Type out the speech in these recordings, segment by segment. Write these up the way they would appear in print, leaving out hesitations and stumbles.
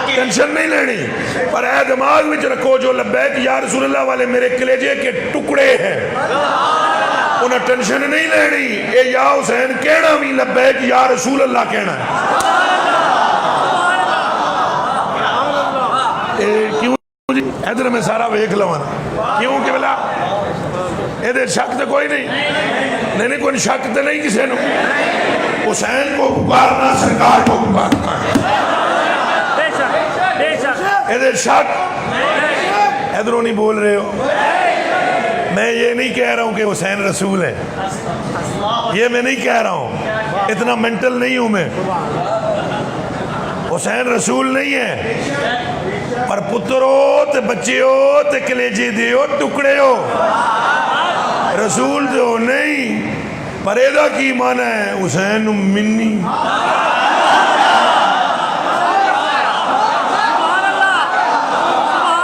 Tension نہیں لینی، پر اے دماغ میں رکھو جو لبیک یا رسول اللہ والے میرے کلیجے کے ٹکڑے ہیں، انہیں ٹینشن نہیں لینی، اے یا حسین کہنا بھی لبیک یا رسول اللہ کہنا ہے۔ کیوں جی ادھر میں سارا ویکھ لوانا، کیوں کہ بلا ادھر شک تو کوئی نہیں کوئی شک تو نہیں کسی نے۔ حسین کو پکارنا سرکار کو پکارنا ہے، ادھر شک ادھروں نہیں بول رہے ہو۔ میں یہ نہیں کہہ رہا ہوں کہ حسین رسول ہے، یہ میں نہیں کہہ رہا ہوں، اتنا منٹل نہیں ہوں میں۔ حسین رسول نہیں ہے، پر پتر ہو تے بچے ہو تے کلیجے دے ہو ٹکڑے ہو، رسول دے ہو نہیں۔ پر ایدہ کی معنی ہے حسین منی،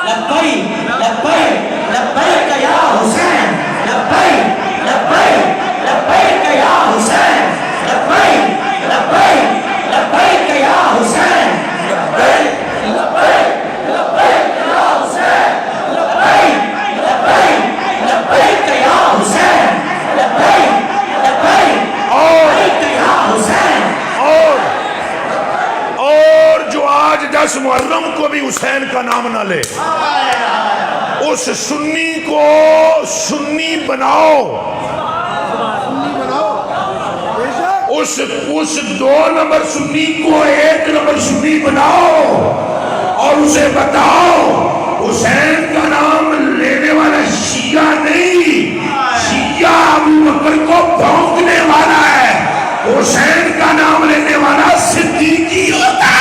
لبیک لبیک لبیک یا حسین، لبیک لبیک لبیک یا حسین، لبیک لبیک لبیک یا حسین، لبیک لبیک لبیک یا حسین، لبیک لبیک لبیک یا حسین، لبیک لبیک لبیک یا حسین۔ اور جو آج 10 محرم کو بھی حسین کا نام نہ لے، اس سنی کو سنی بناؤ، اس 2 نمبر سنی کو 1 نمبر سنی بناؤ، اور اسے بتاؤ حسین کا نام لینے والا شیعہ نہیں، شیعہ ابو بکر کو بھونکنے والا ہے، حسین کا نام لینے والا صدیقی ہوتا ہے۔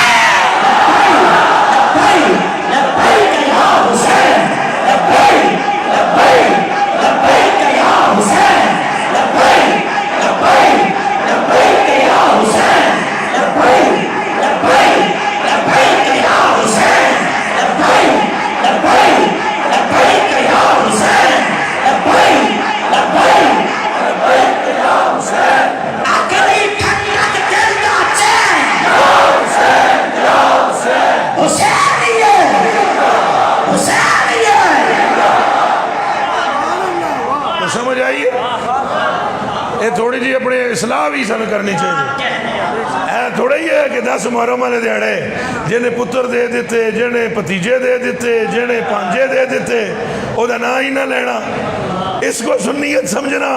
سمجھ آئیے، یہ تھوڑی جی اپنے اصلاح بھی سن کرنی چاہیے۔ تھوڑا ہی ہے کہ 10 محرم والے دیہڑے جنہیں پتر دے دیتے، جنہیں پتیجے دے دیتے، جنہیں پانجے دے دیتے، او دا نا ہی نہ لینا، اس کو سنیت سمجھنا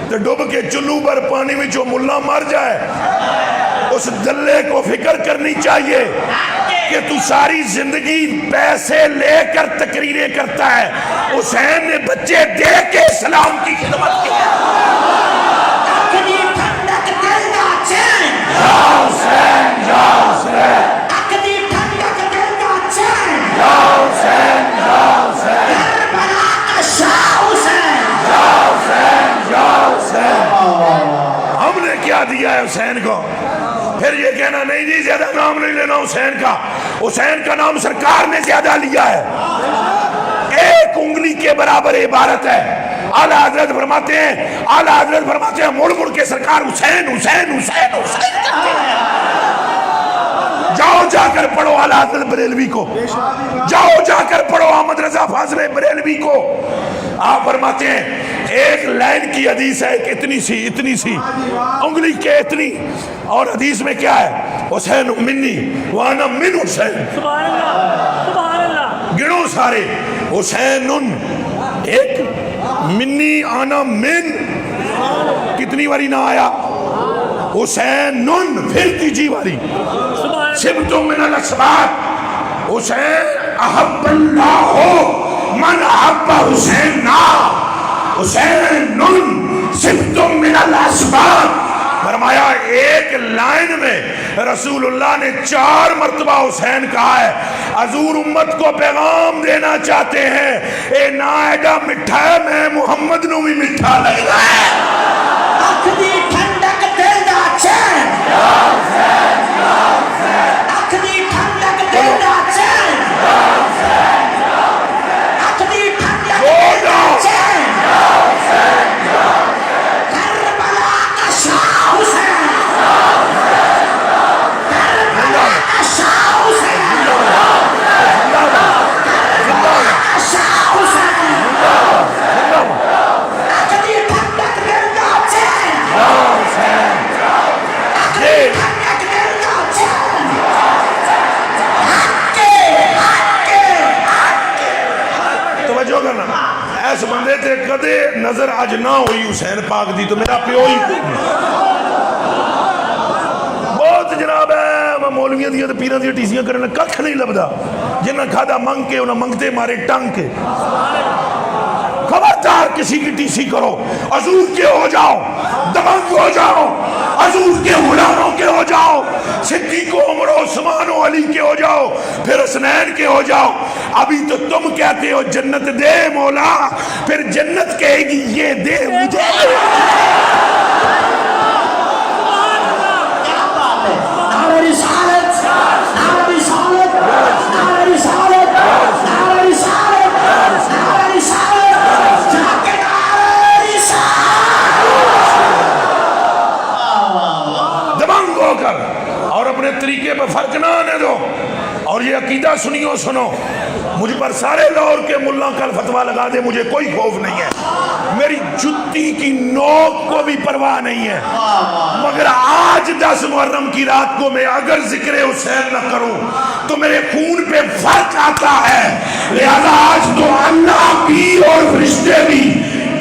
تو ڈوب کے چلو پر پانی میں جو ملا مر جائے، اس دلے کو فکر کرنی چاہیے کہ تو ساری زندگی پیسے لے کر تقریریں کرتا ہے، حسین نے بچے دے کے اسلام کی خدمت کی ہے۔ ہم نے کیا دیا ہے حسین کو؟ پھر یہ کہنا نہیں جی زیادہ نام نہیں لینا حسین کا، حسین کا نام سرکار نے زیادہ لیا ہے، 1 انگلی کے برابر عبارت ہے۔ اعلیٰ حضرت فرماتے ہیں مڑ مڑ کے سرکار حسین حسین حسین حسین کہتے ہیں۔ جاؤ جا کر پڑھو اعلیٰ حضرت بریلوی کو، جاؤ جا کر پڑھو احمد رضا فاضل بریلوی کو۔ آپ فرماتے ہیں 1 لائن کی حدیث ہے کہ اتنی سی انگلی کے اتنی، اور حدیث میں کیا ہے؟ حسین منی وانا من حسین، سبحان اللہ سبحان اللہ، گنو سارے، حسین 1 منی آنا من، کتنی واری نہ آیا؟ حسین پھر تیجی واری، سبت من الاسبات، حسین احب اللہ من احب حسین نا، حسین سبت من الاسبات۔ فرمایا 1 لائن میں رسول اللہ نے 4 مرتبہ حسین کہا ہے۔ حضور امت کو پیغام دینا چاہتے ہیں، اے نا ایڈا مٹھا ہے، میں محمد نو بھی مٹھا لگ رہا ہے۔ اکھدی ٹھنڈک دل دا چین، یا حسین یا حسین، اکھدی ٹھنڈک دل دا چین، یا حسین یا حسین، اکھدی ٹھنڈک دل دا چین، یا حسین یا حسین، کربلا کا شاہ حسین، یا حسین یا نظر اج نہ ہوئی حسین پاک دی تو میرا پیو ہی کوئی نہیں. بہت جناب ہے مولویاں دیا تے پیراں دیا ٹیسیاں کرنے ککھ نہیں لبدا. جنہیں کھادا منگ کے انہیں منگتے مارے ٹنگ کے. خبردار کسی کی ٹی سی کرو حضور کے ہو جاؤ, دمنگ ہو جاؤ, حضور کے غلاموں کے ہو جاؤ, صدیق و عمر و عثمان و علی کے ہو جاؤ, پھر حسنین کے ہو جاؤ. ابھی تو تم کہتے ہو جنت دے مولا, پھر جنت کہے گی یہ دے مجھے. نعرہ رسالت, نعرہ رسالت, نعرہ رسالت, نعرہ رسالت, نعرہ رسالت, جا کے نعرہ رسالت. دمنگ ہو کر اور اپنے طریقے پہ فرق نہ آنے دو. اور یہ عقیدہ سنیو سنو, مجھ پر سارے لاہور کے ملا کل فتویٰ لگا دے, مجھے کوئی خوف نہیں ہے, میری جتی کی نوک کو بھی پرواہ نہیں ہے, مگر آج 10 محرم کی رات کو میں اگر ذکر حسین نہ کروں تو میرے خون پہ فرق آتا ہے. لہذا آج تو اللہ بھی اور فرشتے بھی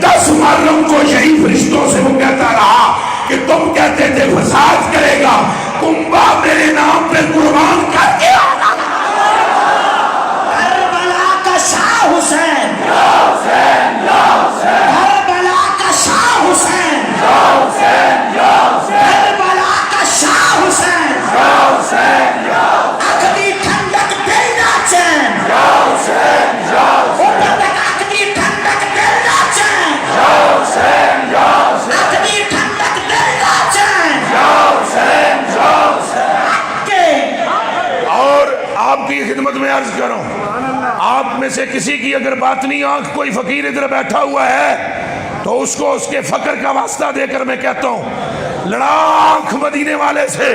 10 محرم کو یہی فرشتوں سے وہ کہتا رہا کہ تم کہتے تھے فساد کرے گا, کنبا میرے نام پہ قربان کر کے آنا. کربلا کا شاہ حسین, کربلا کا شاہ حسین, کربلا کا شاہ حسین, اکھدی ٹھنڈک دل دا چین, اوپر تک اکھدی ٹھنڈک دل دا چین, اکھدی ٹھنڈک دل دا چین. اور آپ کی خدمت میں عرض کروں, آپ میں سے کسی کی اگر باطنی آنکھ کوئی فقیر ادھر بیٹھا ہوا ہے تو اس کو اس کے فقر کا واسطہ دے کر میں کہتا ہوں, لڑا آنکھ مدینے والے سے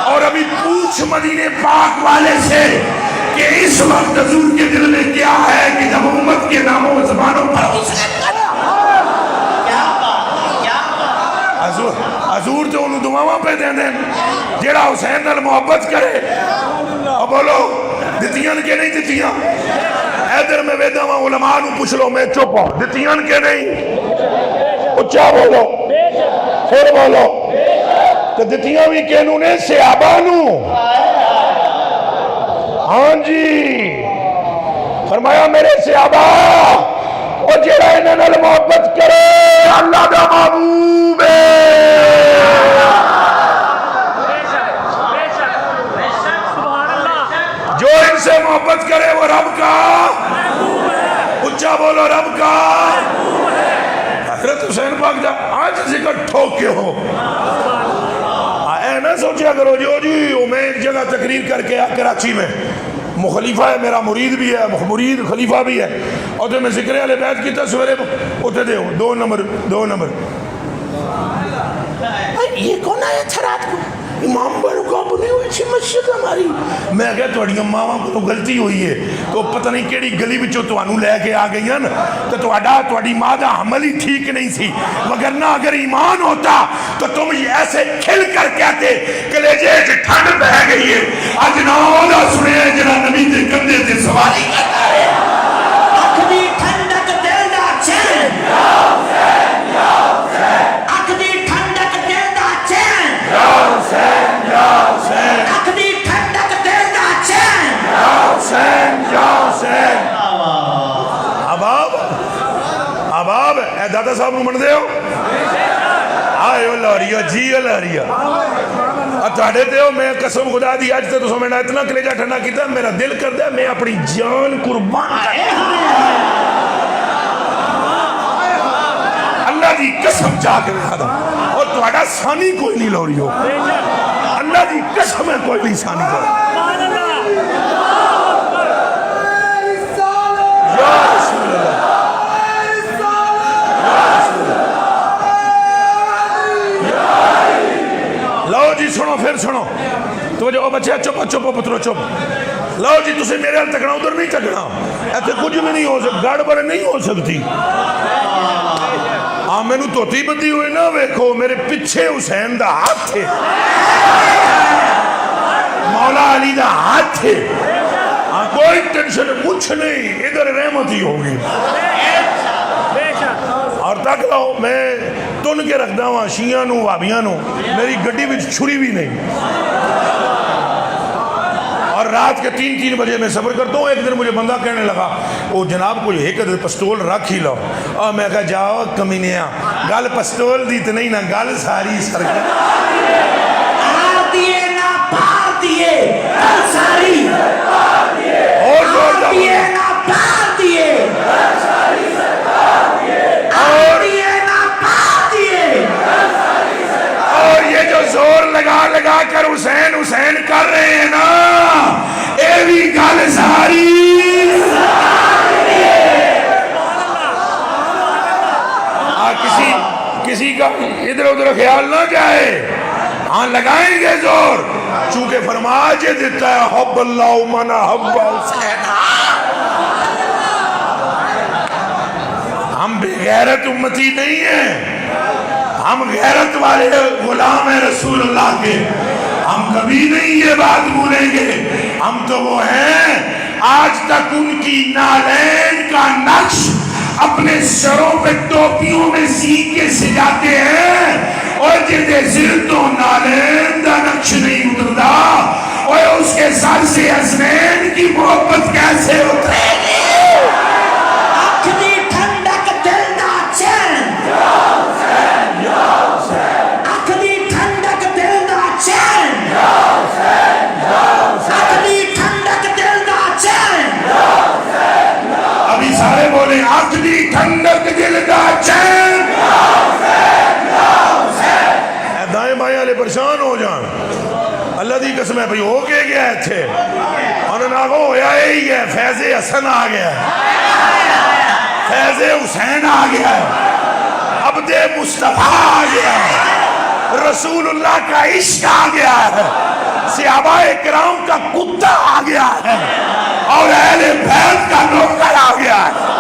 اور ابھی پوچھ مدینے پاک والے سے کہ اس وقت حضور کے دل میں کیا ہے کہ جب امت کے ناموں و زبانوں پر حضور تو انہوں دعاواں پہ دیں دیں جیڑا حسین نال محبت کرے. اب بولو دتیان کے نہیں دتیاں, ایدر میں ویدہ ہوں علماء نو پوچھ لو, میں چپ ہوں, دتیان کے نہیں, اچھا بولو, پھر بولو, تو دتیاں بھی کہنوں نے صحابہ نو. ہاں جی, فرمایا میرے صحابہ اور جیڑا انہاں نال محبت کرے اللہ دا محبوب ہے. جو ان سے محبت کرے وہ رب کا, اچھا بولو, رب کا. حضرت حسین پاک جب آج ذکر ٹھوک کے ہو, اے نہ سوچیا کرو جی میں ایک جگہ تقریر کر کے کراچی میں, خلیفہ ہے میرا, مرید بھی ہے, مرید خلیفہ بھی ہے, اور تو میں ذکر علیہ بیعت کی تصویرے اٹھے دے ہوں 2 نمبر. یہ کون آیا تھا رات کو, امام بڑھو کو بنی ہوئی چھی مسجد ہماری. میں کہا توڑی امامہ کو غلطی ہوئی ہے, تو پتہ نہیں کیڑی گلی بچو تو انہوں لے کے آگئی ہیں, تو توڑی مادہ حمل ہی ٹھیک نہیں سی, وگرنہ اگر ایمان ہوتا تو تم یہ ایسے کھل کر کہتے کہ لے جے ٹھنڈ بہ گئی ہے, آج ناولا سنے جنہ نبی دے کندے دے سواری کرتا ہے. اکھدی ٹھنڈک دل دا چین, اکھدی ٹھنڈک دل دا چین, اکھدی ٹھنڈک دل دا چین. اباب اے دادا صاحب نو من دے ہو, آئے ہو لاریا جی لاریا تھاڑے دے ہو. میں قسم خدا دی آج تے تو سو میں نے اتنا کلیجہ ٹھنڈا کیتا, میرا دل کر دے میں اپنی جان قربان اللہ دی قسم چاہ کے دکھا دا. اور تھوڑا سانی کوئی نہیں لوری ہو, اللہ دی قسم ہے کوئی نہیں سانی کوئی. یا رسول اللہ, لو جی سنو, پھر سنو تو جو بچے چپ پترو چپ. لو جی تسے میرے حال تکنا, ادھر نہیں تکنا, ایسے کچھ بھی نہیں ہو سکتا, گڑبڑ نہیں ہو سکتی. ہاں میں نو توتی بندی ہوئی نا, ویکھو میرے پیچھے حسین دا ہاتھ تھے, مولا علی دا ہاتھ تھے. ہاں کوئی ٹینشن کچھ نہیں, ادھر رحمت ہی ہوگی. اور تک لو میں تن کے رکھدا ہاں شیعہ نو وہابیاں نو میری گڈی وچ چھری بھی نہیں اور رات کے 3 بجے میں سفر کرتا ہوں ایک دن مجھے بندہ کہنے لگا وہ جناب کوئی ایک پستول رکھ ہی لو اور میں کہا جاؤ کمینیاں گل پستول دی تو نہیں نا گل ساری سرکار اور زور اور یہ جو زور لگا لگا کر حسین حسین کر رہے ہیں نا اے بھی گل ساری کسی کا ادھر ادھر خیال نہ جائے ہاں لگائیں گے زور چونکہ فرماج دیتا ہے حب اللہ من حب حسین ہم بے غیرت امتی نہیں ہیں ہم غیرت والے غلام ہیں رسول اللہ کے ہم کبھی نہیں یہ بات بھولیں گے ہم تو وہ ہیں آج تک ان کی نالین کا نقش اپنے سروں پہ ٹوپیوں میں سین کے سجاتے ہیں اور جدے سر تو نالین دا نقش نہیں اتردا اور اس کے سر سے حسنین کی محبت کیسے اترے گی سارے بولیں آخری ٹھنڈک دل دا چین دائیں بائیں والے پریشان ہو جان اللہ دی قسم ہے بھئی ہو کے گیا ہے تھے انہوں نے آگو ہویا ہی ہے فیض حسن آ گیا ہے فیض حسین آ گیا ہے عبد مصطفیٰ آ گیا ہے رسول اللہ کا عشق آ گیا ہے صحابہ کرام کا کتا آ گیا ہے اور اہل بیت کا نوکر آ گیا ہے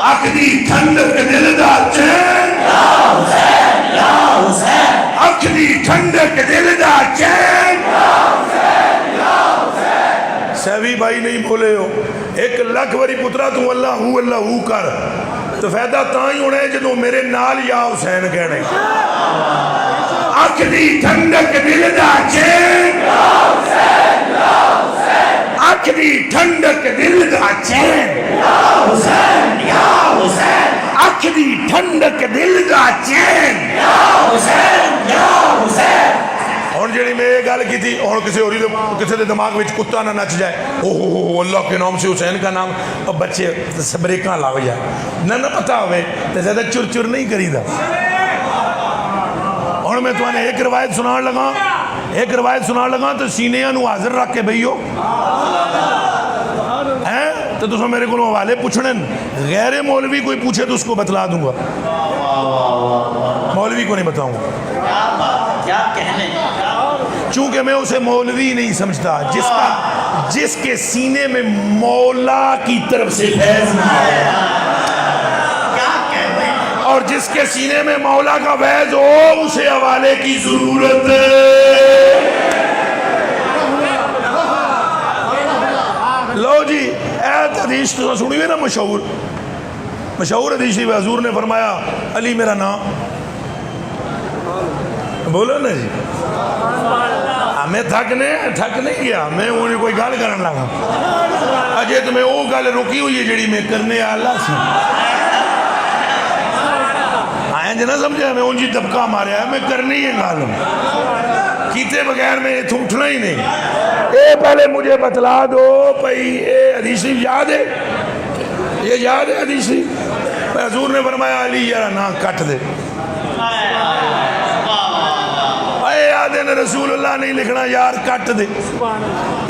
اکھدی ٹھنڈک دل دا چین اکھدی ٹھنڈک دل دا چین سیوی بھائی نہیں بولے ہو 1,00,000 وری پترا تو اللہ ہو کر تو فائدہ تاں ہی ہونا ہے جدوں میرے نال یا حسین کہنے اکھدی ٹھنڈک دل دا چین اکھدی ٹھنڈک دل دا چین اکھدی ٹھنڈک دل دا چین اور جڑی میں یہ گل کی تھی اور کسی دے دماغ میں کتا نہ نچ جائے اوہ اللہ کے نام سے حسین کا نام اور بچے بریکاں لاؤ جائے نہ پتہ ہوئے تو زیادہ چر نہیں کری دا اور میں تو ایک روایت سنان لگا تو سینیاں نو حاضر رکھ کے بھئیو تو تُسا میرے کو حوالے پوچھنے غیر مولوی کوئی پوچھے تو اس کو بتلا دوں گا مولوی کو نہیں بتاؤں گا چونکہ میں اسے مولوی نہیں سمجھتا جس کے سینے میں مولا کی طرف سے فیض نہ ہے اور جس کے سینے میں مولا کا فیض ہو اسے حوالے کی ضرورت لو جی ایت حدیث تو سنی ہوئی نا مشہور حدیث بھی حضور نے فرمایا علی میرا نام بولو نا جی میں تھک نہیں گیا میں انہیں کوئی گل کرن لگا اجے تو میں وہ گل روکی ہوئی ہے جڑی میں کرنے آلہ سی آئیں جی نہ سمجھا میں ان جی دبکہ ماریا ہے میں کرنی ہے گل کیتے بغیر میں اٹھنا ہی نہیں اے پہلے مجھے بتلا دو بھائی اے حدیث یاد ہے یہ یاد ہے حدیث حضور نے فرمایا علی یارا نا کٹ دے اے یاد ہے رسول اللہ نہیں لکھنا یار کٹ دے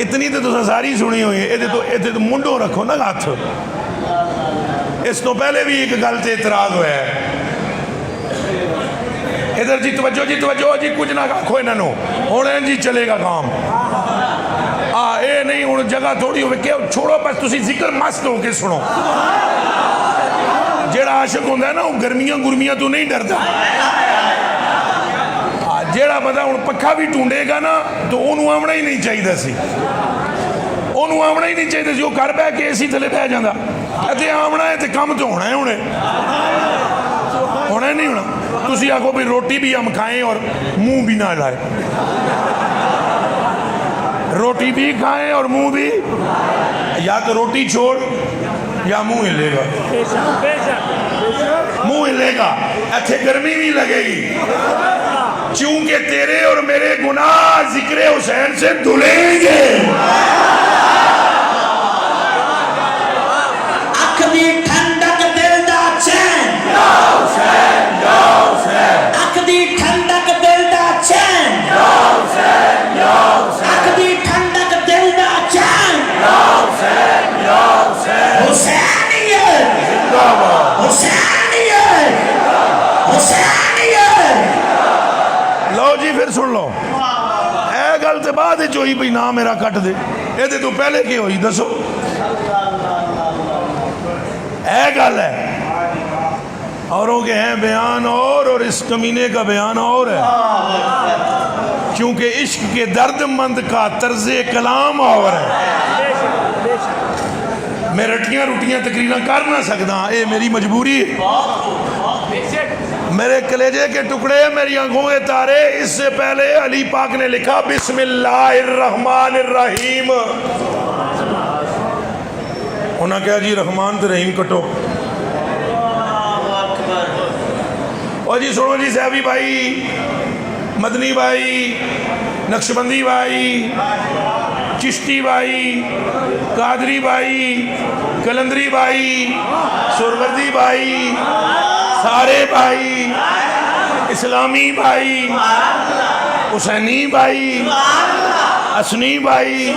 اتنی تو ساری سنی ہوئی ہے تو منڈو رکھو نا ہاتھ اس تو پہلے بھی ایک گل تے اعتراض ہوا ہے ادھر جی توجہ جی کچھ نہ کھو انہوں ہونے جی چلے گا کام اے نہیں ہوں جگہ تھوڑی ہوئے کہ چھوڑو بس تسی ذکر مست ہو کے سنو جیڑا عاشق ہوندہ ہے نا وہ گرمیاں تو نہیں ڈرتا جیڑا بندہ ہوں پکھا بھی ٹونڈے گا نا تو انہوں آمنا ہی نہیں چاہیے سی وہ گھر بہ کے اسی تھلے بہ جاندہ کہتے آمنا ہے تو کم تو ہونا ہے انہیں میں نہیں ہونا. تسی آکھو بھی روٹی بھی ہم کھائیں اور منہ بھی نہ لائے. روٹی بھی کھائیں اور منہ بھی, یا تو روٹی چھوڑ یا منہ ہلے گا. بے شک بے شک منہ ہلے گا, ایتھے گرمی بھی لگے گی, چونکہ تیرے اور میرے گناہ ذکر حسین سے دھلیں گے. اکھ دی ٹھنڈک دل دا چین, اکھ دی ٹھنڈک دل دا چین, اکھ دی ٹھنڈک دل دا چین. حسینیت حسینیت حسینیت. لو جی پھر سن لو, اے گل تے بعد جو ہی بھئی نام میرا کٹ دے, اے دے تو پہلے کی ہوئی دسو. اے گل ہے, اوروں کے ہیں بیان اور اس کمینے کا بیان اور ہے, کیونکہ عشق کے درد مند کا طرز کلام اور ہے. میں رٹیاں روٹیاں تقریریں کر نہ سکتا, اے میری مجبوری ہے. میرے کلیجے کے ٹکڑے, میری آنکھوں کے تارے, اس سے پہلے علی پاک نے لکھا بسم اللہ الرحمن الرحیم. انہاں کہا جی رحمان تے رحیم کٹو. اور جی سنو جی, صحابی بھائی, مدنی بھائی, نقشبندی بھائی, چشتی بھائی, قادری بھائی, کلندری بھائی, سروردی بھائی, سارے بھائی, اسلامی بھائی, حسینی بھائی, حسنی بھائی,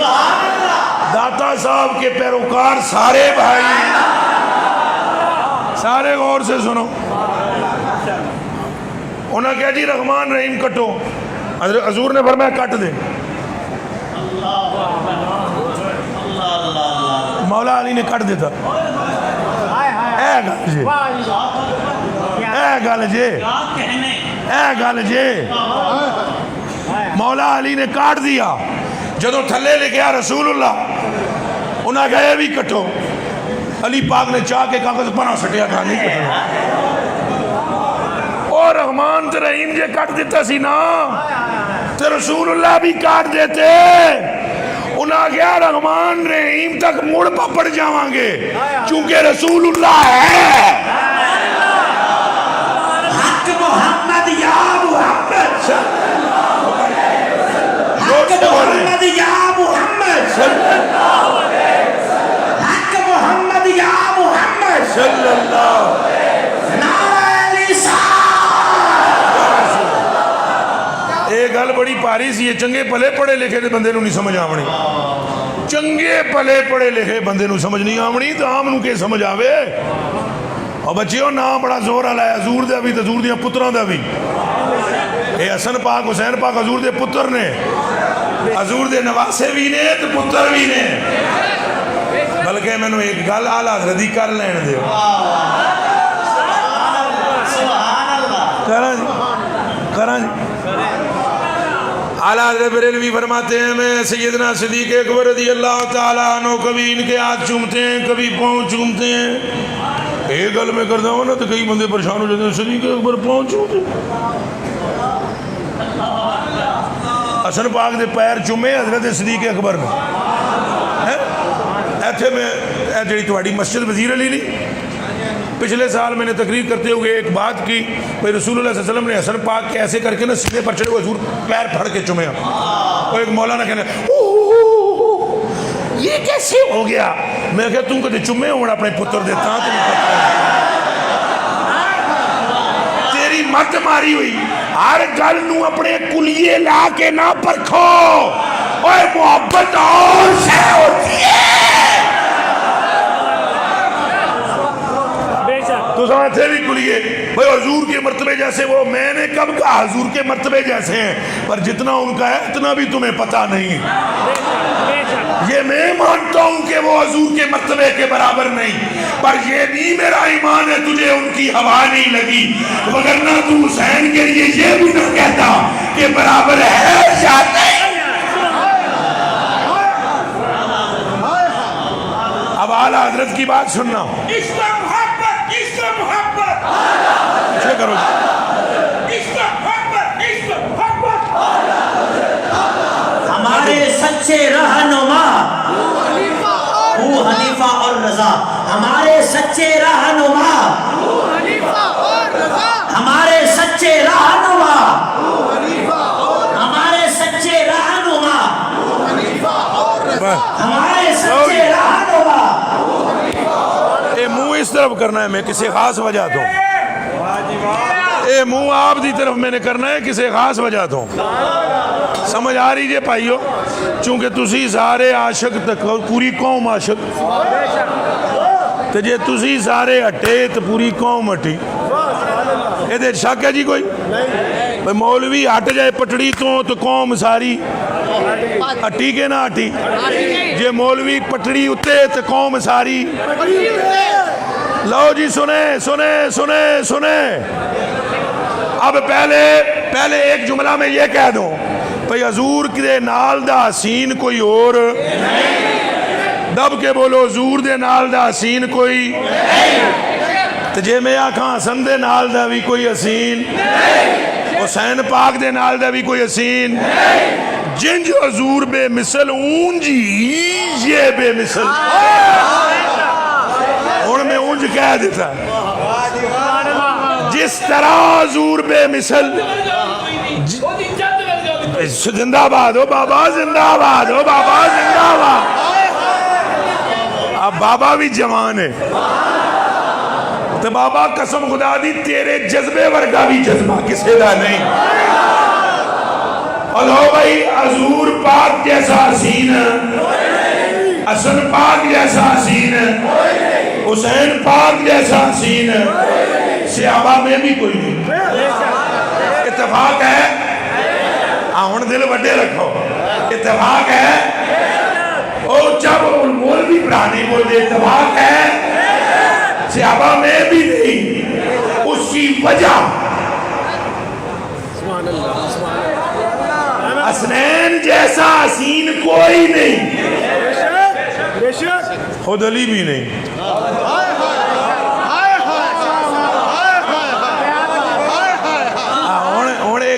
داتا صاحب کے پیروکار سارے بھائی, سارے غور سے سنو. انہاں کہا جی رحمان رحیم کٹو. حضور نے فرمایا کٹ دے. مولا علی نے کٹ دیتا. اے گل جے, اے گل جے, اے گل جے. مولا علی نے کاٹ دیا. جدو تھلے لے گیا رسول اللہ, انہاں کہا یہ بھی کٹو. علی پاک نے چاہ کے کاغذ پناہ سٹیا کہا نہیں کٹو. اور رحمان تے رحیم جے کٹ دیتا سی نا تے رسول اللہ بھی کاٹ دیتے. انہاں کہا رحمان رحیم تک مڑ پپڑ جاواں گے چونکہ رسول اللہ ہے. حق محمد یا محمد, حق محمد یا محمد, حق محمد یا محمد صلی اللہ. نعرہ رسالت. یہ گل بڑی پاری سی ہے. چنگے پلے پڑھے لکھے دے بندے نو نہیں سمجھ آونی. چنگے پلے پڑھے لکھے بندے نو سمجھ نہیں آونی تو عام نو کے سمجھ آوے. اور بچیو نام بڑا زور والا ہے. حضور دے بھی تے حضور دیاں پتراں دا بھی. اے حسن پاک حسین پاک حضور دے پتر نے, حضور دے نواسے بھی نے تے پتر بھی نے. بلکہ میں نے ایک گل اعلیٰ حضرت دی کر لین دے. کراں جی کراں جی. اعلیٰ حضرت بریلوی فرماتے ہیں میں سیدنا صدیق اکبر رضی اللہ تعالیٰ عنہ کبھی ان کے ہاتھ چومتے ہیں کبھی پاؤں چومتے ہیں. ایک گل میں کرتا ہوں نا تو کئی بندے پریشان ہو جاتے ہیں, صدیق اکبر پاؤں چومتے ہیں. حسن پاک دے پیر چومے حضرت صدیق اکبر نے. ایتھے میں جڑی تہاڈی مسجد وزیر علی نہیں, پچھلے سال میں نے تقریر کرتے ہوئے ایک بات کی بھئی رسول اللہ صلی اللہ علیہ وسلم نے حسن پاک کے ایسے کر کے نا سینے پر چڑھے ہوئے حضور پیر پھڑ کے چومے. اور ایک مولانا کہنے یہ کیسے ہو گیا؟ میں کہا تم کدے چومے ہوں اپنے پتر دیتا تیری مت ماری ہوئی. ہر گل نو اپنے کلیے لا کے نہ پرکھو. اوے محبت اور شے ہوتی ہے. تو سمجھتے بھی کلیے بھئی حضور کے مرتبے جیسے وہ, میں نے کب کہا حضور کے مرتبے جیسے ہیں, پر جتنا ان کا ہے اتنا بھی تمہیں پتہ نہیں. یہ میں مانتا ہوں کہ وہ حضور کے مرتبے کے برابر نہیں, پر یہ بھی میرا ایمان ہے تجھے ان کی ہوا نہیں لگی, وگرنہ تو حسین کے لیے یہ بھی نہ کہتا کہ برابر ہے یا نہیں. اب اعلیٰ حضرت کی بات سننا. عشق محبت, عشق محبت. پیچھے کرو جی. ہمارے سچے رہنما ابو حنیفہ اور رضا. ہمارے سچے رہنما ہمارے سچے رہنما ہمارے سچے رہنما ہمارے سچے رہنما. یہ منہ اس طرف کرنا ہے, میں کسی خاص وجہ تو یہ منہ آپ دی طرف میں نے کرنا ہے کسی خاص وجہ تو. سمجھ آ رہی جے پائیو, چونکہ تسی سارے عاشق تک پوری قوم عاشق تے جے تسی سارے ہٹے تو پوری قوم ہٹی. یہ دے شک ہے جی کوئی؟ بھئی مولوی ہٹ جائے پٹڑی تو قوم ساری ہٹی کے نہ ہٹی؟ جے مولوی پٹڑی اتے تو قوم ساری. لو جی سنیں سنیں سنیں سنیں. اب پہلے ایک جملہ میں یہ کہہ دوں بھئی حضور کے نال دا حسین کوئی اور دب کے بولو, حضور دے نال دا حسین کوئی تو جے میں آکھاں حسن دے نال دا بھی کوئی حسین, حسین پاک دے نال دا بھی کوئی حسین. جنج حضور بے مثل اونج یہ بے مثل. اور میں اونج کہہ دیتا جس طرح حضور بے مثل. زندہ باد ہو بابا, زندہ باد ہو بابا, زندہ باد. اب بابا بھی جوان ہے تو بابا قسم خدا دی تیرے جذبے ورگا بھی جذبہ کسے دا نہیں. اور ہو بھائی حضور پاک جیسا حسین, حسن پاک جیسا حسین, حسین پاک جیسا حسین صحابہ میں بھی کوئی نہیں. اتفاق ہے ہن دل وڈے رکھو, اتفاق ہے او جب مولوی پرانے بولتے اتفاق ہے صحابہ میں بھی نہیں. اس کی وجہ حسنین جیسا حسین کوئی نہیں, خود علی بھی نہیں.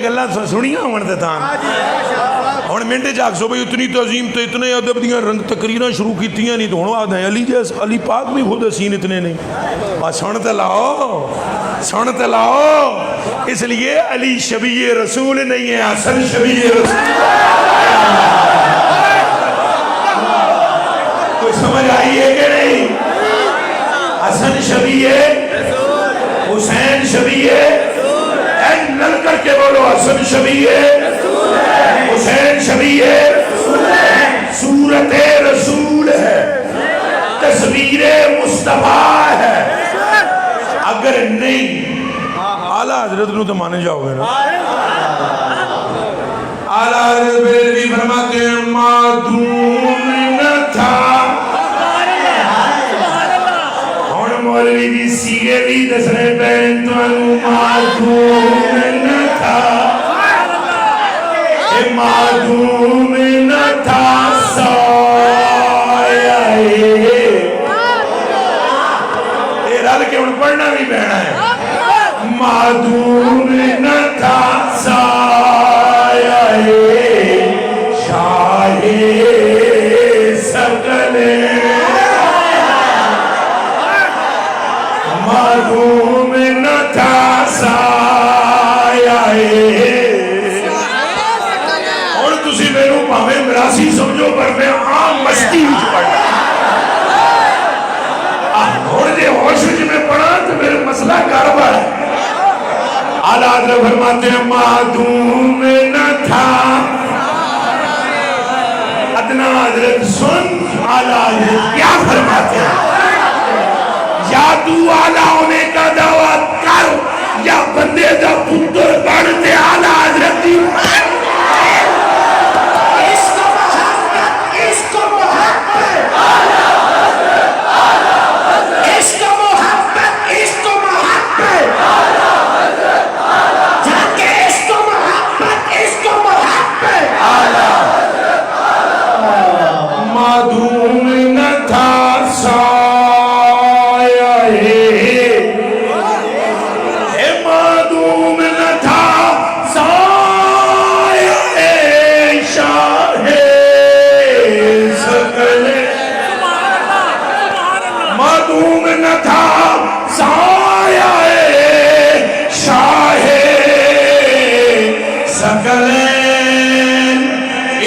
گلا سنیاں ہون تے تھان ہن منٹ جاگ سو بھئی اتنی تعظیم تے اتنے ادب دیاں رنگ تقریراں شروع کیتیاں نہیں تو ہن آدھے علی جیسا علی پاک بھی خود حسین اتنے نہیں. سن تے لاؤ, سن تے لاؤ. اس لیے علی شبیہ رسول نہیں ہے, حسن شبیہ رسول. کوئی سمجھ آئی ہے کہ نہیں؟ حسن شبیہ, حسین شبیہ, نل کر کے بولو حسن شبیہ, حسین شبیہ, صورت رسول ہے, تصویر مصطفیٰ ہے. اگر نہیں اعلیٰ حضرت نو تو مانے جاؤ گے نا. اعلیٰ حضرت بیلوی فرماتے ہیں معدوم نہ تھا. مولوی دی سیگے بھی دسنے پہن تو معدوم نہ تھا, معدوم نہ تھا سایہ. یہ رل کے ان پڑھنا بھی پہنا ہے. معدوم نہ تھا سایہ شاہ سکل, معدوم نہ تھا سایہ. اور تسی میرے پاویں مراسی سمجھو پر میں عام مستی وچ پڑھا. اور جے ہوش وچ میں پڑھا تو میرے مسئلہ گڑبڑ ہے. اعلیٰ حضرت فرماتے ہیں معدوم نہ تھا. ادنا حضرت سن اعلیٰ حضرت کیا فرماتے ہیں, یا تو اعلیٰ ہونے کا دعویٰ کر یا بندے دا پتر بڑھتے اعلیٰ حضرت دی. اس کو محبت, اس کو محبت, اس کو محبت, اس کو محبت, جا کے اس کو محبت, اس کو محبت. معدوم نہ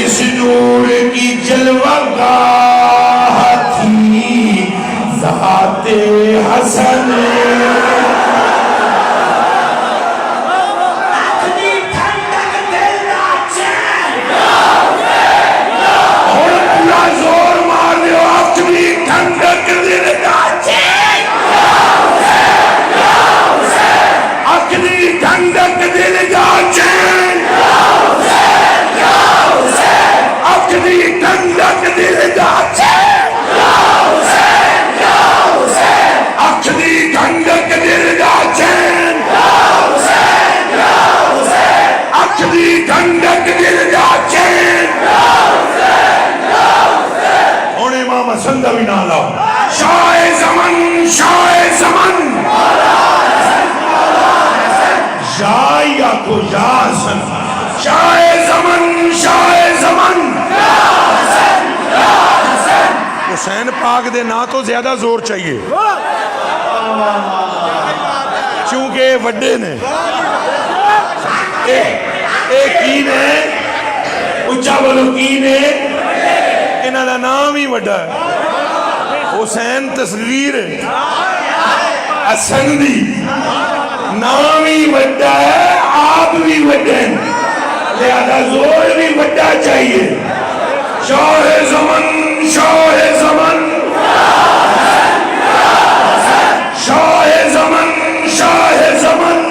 اس نور کی جلوہ گاہ تھی ذات حسن اپنی ٹھنڈک دل دا چین اور پورا زور مار دے اپنی ٹھنڈک دل دا چین اپنی ٹھنڈک دل دا چین اپنی ٹھنڈک دل دا چین اپنی ٹھنڈک دل دا چین اپنی ٹھنڈک دل دا چین ہن امام حسن دا بھی نام لاؤ شاہ زمن شاہ زمن شاہ یا کو یا حسن شاہ زمن شاہ زمن حسین پاک دے نا تو زیادہ زور چاہیے چونکہ وڈے نے ایک کی نے اچھا بولو کی نے انہاں دا نام ہی وڈا ہے حسین تصویر ہے حسن دی نام ہی وڈا ہے آپ بھی وڈے ہیں لہذا زور بھی وڈا چاہیے شاہ زمن شاہ زمن شاہ زمن شاہ زمن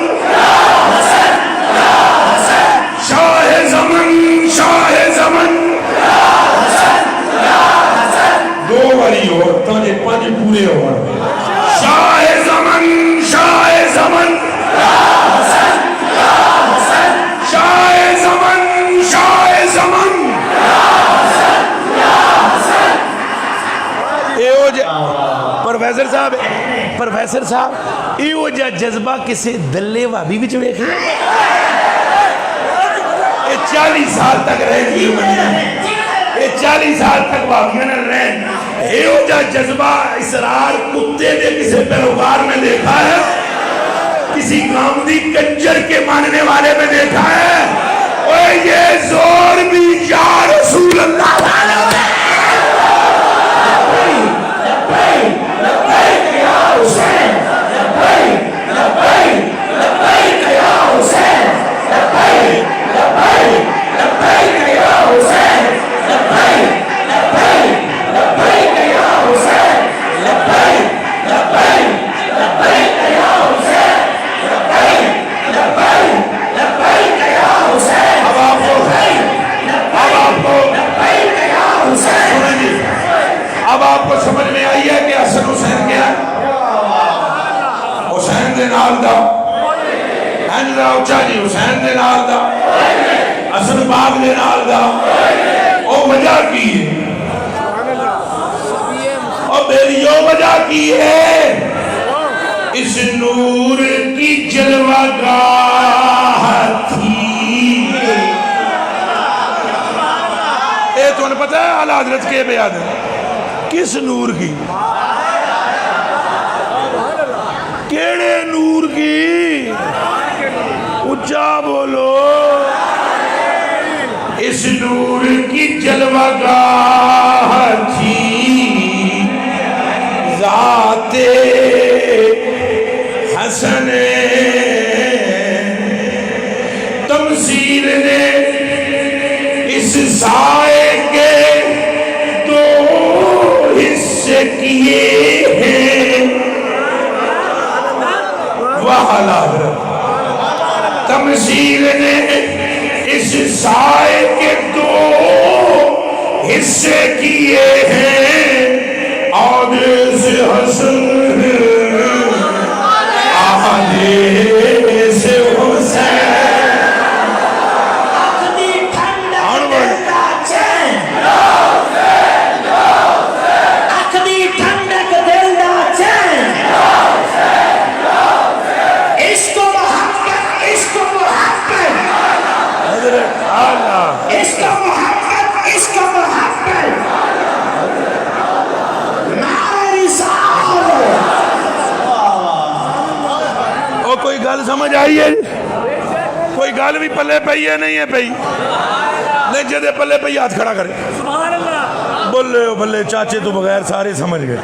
شاہ زمن شاہ زمن دو باری عورتوں نے پانچ پورے ہو شاہ زمن شاہ زمن شاہ زمن شاہ زمن پروفیسر صاحب ایو جا جذبہ کسے دلے وابی بھی چوئے کھے 40 سال تک رہ گئی منیا 40 سال تک واقعہ نہ رہن ایو جا جذبہ اسرار کتے دے کسے پیروکار میں دیکھا ہے کسی گامدی کنجر کے ماننے والے میں دیکھا ہے اور یہ زور بھی یا رسول اللہ علیہ اب آپ کو سمجھ میں آئی ہے کہ حسن حسین کیا ہے حسین دے نال دا ہنجرہ اچھا جی حسین دے نال دا حسن پاک دے نال دا او وجہ کی ہے اور میری او وجہ کی ہے اس نور کی جلوہ گاہ تھی اے تو انہیں پتہ ہے اعلیٰ حضرت کے بیاد ہے کس نور کی کیڑے نور کی اچھا بولو اس نور کی جلوہ گاہ تھی ذات حسن تمثیل نے اس سائے کے حصے کیے ہیں وحلا تمثیل نے اس سائے کے 2 حصے کیے ہیں آدھے سے حسن آدھے سے حسین کوئی گل سمجھ آئی ہے کوئی گل بھی پلے پئی ہے نہیں ہے پئی نہیں جدے پلے پہ ہاتھ کھڑا کرے سبحان اللہ بولے ہو بلے چاچے تو بغیر سارے سمجھ گئے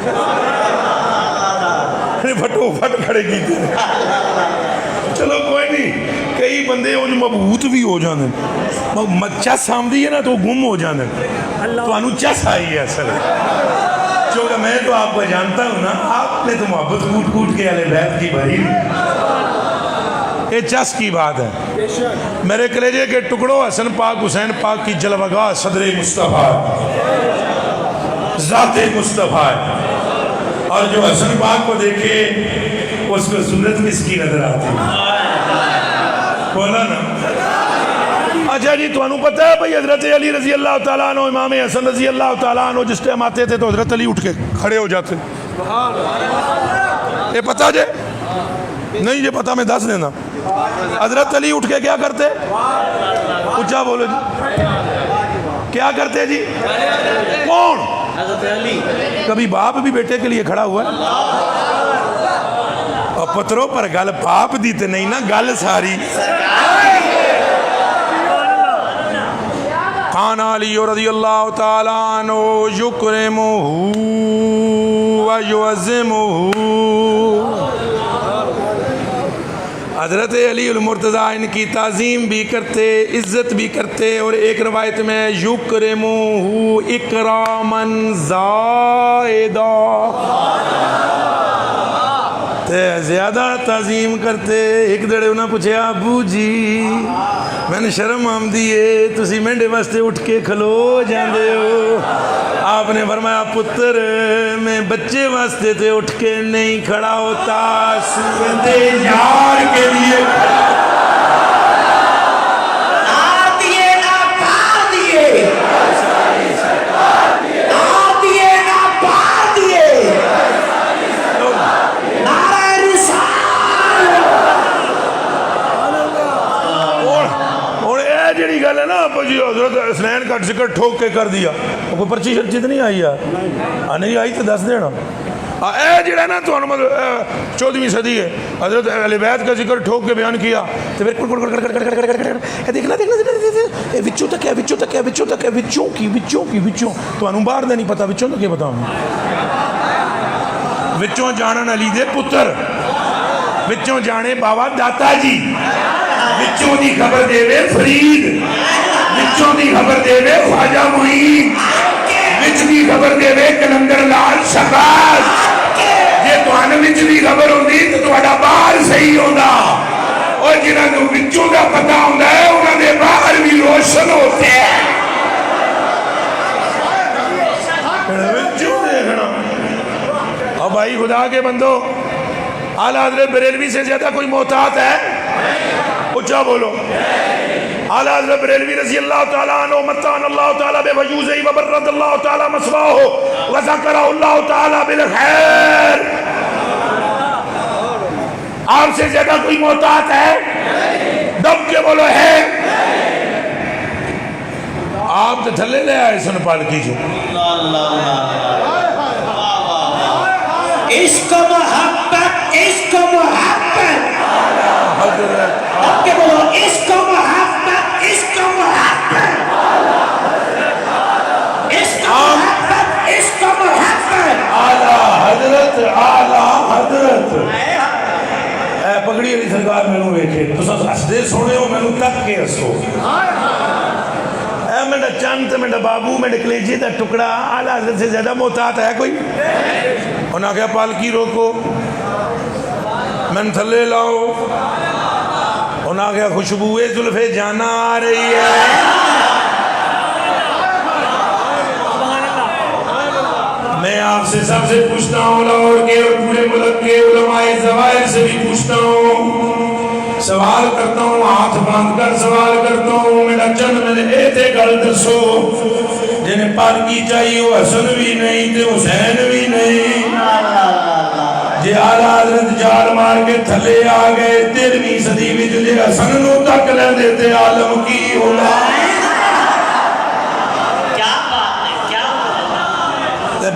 پھٹو پھٹ کھڑے کی تھی چلو کوئی نہیں کئی بندے انج مبہوت بھی ہو جانے چس آمدی ہے نا تو گم ہو جانے تو انو چس آئی ہے اصل چونکہ میں تو آپ کو جانتا ہوں نا آپ نے تو محبت کوٹ کوٹ کے اہل بیت کی بھری یہ چس کی بات ہے میرے کلیجے کے ٹکڑوں حسن پاک حسین پاک کی جلوگاہ صدر مصطفیٰ ذات مصطفیٰ اور جو حسن پاک کو دیکھے اس کو صورت کس کی نظر آتی ہے بولا نا اچھا جی تو انہوں پتہ ہے بھئی حضرت علی رضی اللہ تعالیٰ عنہ امام حسن رضی اللہ تعالیٰ عنہ جس ٹائم آتے تھے تو حضرت علی اٹھ کے کھڑے ہو جاتے یہ پتہ جے نہیں یہ پتہ میں دس دینا حضرت علی اٹھ کے کیا کرتے اچھا بولو جی کیا کرتے جی کون کبھی باپ بھی بیٹے کے لیے کھڑا ہوا ہے اور پتروں پر گل باپ دی تے نہیں نا گل ساری کان علی رضی اللہ تعالیٰ عنہ یکرمہ و یعظمہ حضرت علی المرتضیٰ ان کی تعظیم بھی کرتے عزت بھی کرتے اور ایک روایت میں یکرمہ اکراما زائدہ زیادہ تعظیم کرتے ایک دڑے انہوں نے پوچھے ابو جی میں نے شرم آمدی ہے تسی مینڈے واسطے اٹھ کے کھلو جاندے ہو آپ نے فرمایا پتر میں بچے واسطے تے اٹھ کے نہیں کھڑا ہوتا سوندے یار کے لیے گل ہے نا جی حضرت حسنین کا ذکر ٹھوک کے کر دیا کوئی پرچی شرچی تو نہیں آئی ہے نہیں آئی تو دس دینا اے جڑا نا تو 14ویں صدی ہے حضرت اہل بیت کا ذکر ٹھوک کے بیان کیا تو پھر دیکھنا وچوں تک ہے وچوں تک ہے وچوں تک ہے وچوں کی وچوں کی وچوں تو انہوں باہر دے نہیں پتا وچوں تک کیا بتاؤں وچوں جانن علی دے پتر وچوں جانے بابا داتا جی وچوں دی خبر دے وے فرید وچوں دی خبر دے وے خواجہ معین وچ دی خبر دے وے کلندر لال شہباز جے توانے وچ دی خبر ہوندی تو تواڈا باہر صحیح ہوندا اور جنہاں نوں وچوں دا پتہ ہوندا ہے انہاں دے باہر بھی روشن ہوتے ہیں وچوں دیکھنا اور بھائی خدا کے بندو اعلیٰ حضرت بریلوی سے زیادہ کوئی محتاط ہے اچھا بولو اعلیٰ حضرت بریلوی رضی اللہ تعالیٰ عنہ متعن اللہ تعالیٰ بے وجوزہی وبرد اللہ تعالیٰ مسواہو وذکرہ اللہ تعالیٰ بالخیر آپ سے زیادہ کوئی محتاط ہے دب کے بولو ہے آپ تو تھلے لے آئے سن پالکی جو عشق محبت عشق محبت حضرت اب کے بولو عشق محبت عشق محبت عشق محبت عشق محبت اعلیٰ حضرت اعلیٰ حضرت اے پگڑی علی سرکار میں نو ویکھے تو سب ہسدے سونے ہو میں نو تک کے ہسو اے میرا چند میرا بابو میرے کلیجے دا ٹکڑا اعلیٰ حضرت سے زیادہ محتاط ہے کوئی انہاں کہا پالکی روکو میں تھلے لاؤ انہاں کہا خوشبوئے زلف جانا آ رہی ہے میں آپ سے سب سے پوچھتا ہوں لاہور کے اور پورے ملک کے علماء زوائر سے بھی پوچھتا ہوں سوال کرتا ہوں ہاتھ باندھ کر سوال کرتا ہوں میرا چند میں نے ایتے گل دسو جنہیں پالکی چاہیے وہ حسن بھی نہیں تے حسین بھی نہیں جے اعلیٰ حضرت جال مار کے تھلے آ گئے 13ویں صدی میں جو جے حسن نو تک لے دیتے عالم کی ہونا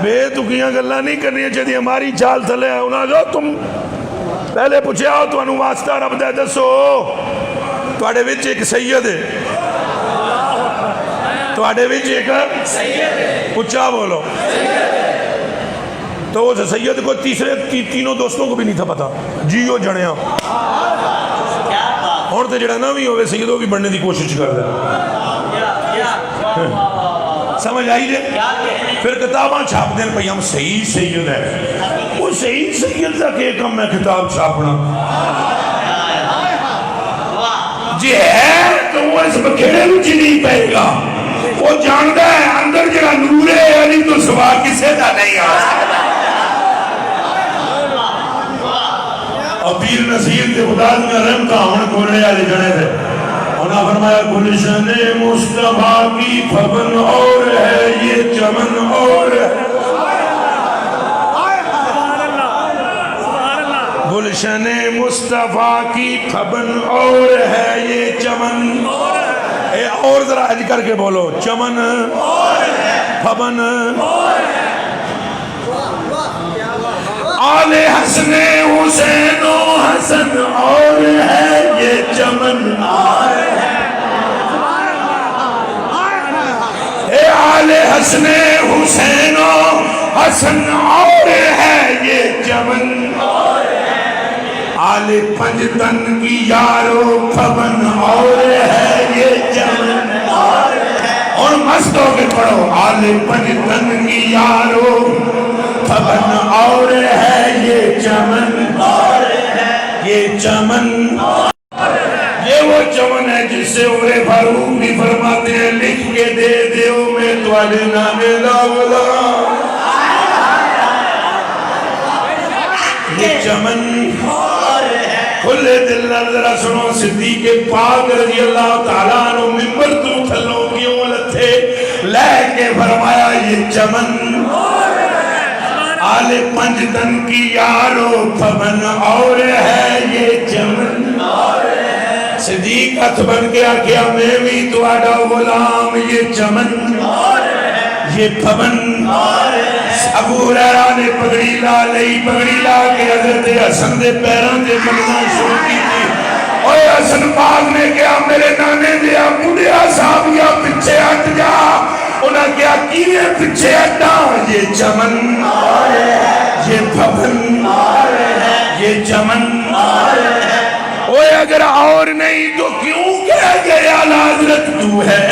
بے تکیاں گلہ نہیں کرنی چاہتی ہماری چال تھلے ہیں انہاں جو تم پہلے پوچھے آؤ تو انہوں واسطہ رب دے دسو تو آڑے وچ ایک سید ہے تواڈے وچ ایک اچھا بولو. تو اس سید کو تیسرے تینوں دوستوں کو بھی نہیں تھا پتا جیو جنیا اور تو جڑا نہ بھی ہوئے سید وہ بھی بننے کی کوشش کر رہا. سمجھ آئی جے. پھر کتاباں چھاپ دیں پہ ہم صحیح سید ہے. وہ صحیح سید کا کہ کم ہے کتاب چھاپنا جی ہے تو وہ اس بکھیڑے میں نہیں پہے گا. وہ جانتا ہے اندر جڑا نور ہے علی تو سوا کسے دا نہیں آ سکتا. پیر نصیر کے خدا میں رحمتہ ہم کھولنے والے جڑے تھے. انہاں فرمایا گلشن مصطفیٰ کی پھبن اور ہے یہ چمن اور ہے. گلشن مصطفیٰ کی پھبن اور ہے یہ چمن. اے اور ذرا حج کر کے بولو چمن پھبن. آل حسن حسین و حسن اور ہے یہ چمن اور ہے. اے آل حسن حسین و حسن اور ہے یہ چمن اور ہے. آل پنجتن کی یارو پھبن اور ہے یہ چمن اور ہے. اور مست ہو کے پڑھو آل پنجتن کی یارو پھبن اور ہے یہ چمن اور ہے یہ چمن. یہ وہ چمن ہے جس سے عمر فاروق بھی فرماتے ہیں لکھ کے دے دیو میں تواڈے نامے دا غلام. یہ چمن کھلے دل ذرا سنو. صدیق پاک رضی اللہ تعالیٰ عنہ ممبر تو تھلوں کیوں لتھے لے کے فرمایا یہ چمن آل پنجتن کی یارو پھبن اور ہے یہ چمن اور ہے. صدیق ہاتھ بن کے آکھیا میں بھی تواڈا غلام یہ چمن اور ہے یہ پھبن اور ہے. ابو ہریرہ نے پگڑی لا لئی. پگڑی لا کے حضرت حسن دے پیراں دے ملنا شروع کی تھی. اوے حسن پاک نے کہا میرے نانے دیا بڑھیا صاحب یا پیچھے ہٹ جا. انہاں کیا کیے پیچھے ہٹا یہ چمن اور ہے یہ پھبن اور ہے یہ چمن اور ہے. اوے اگر اور نہیں تو کیوں کہہ گیا حضرت تو ہے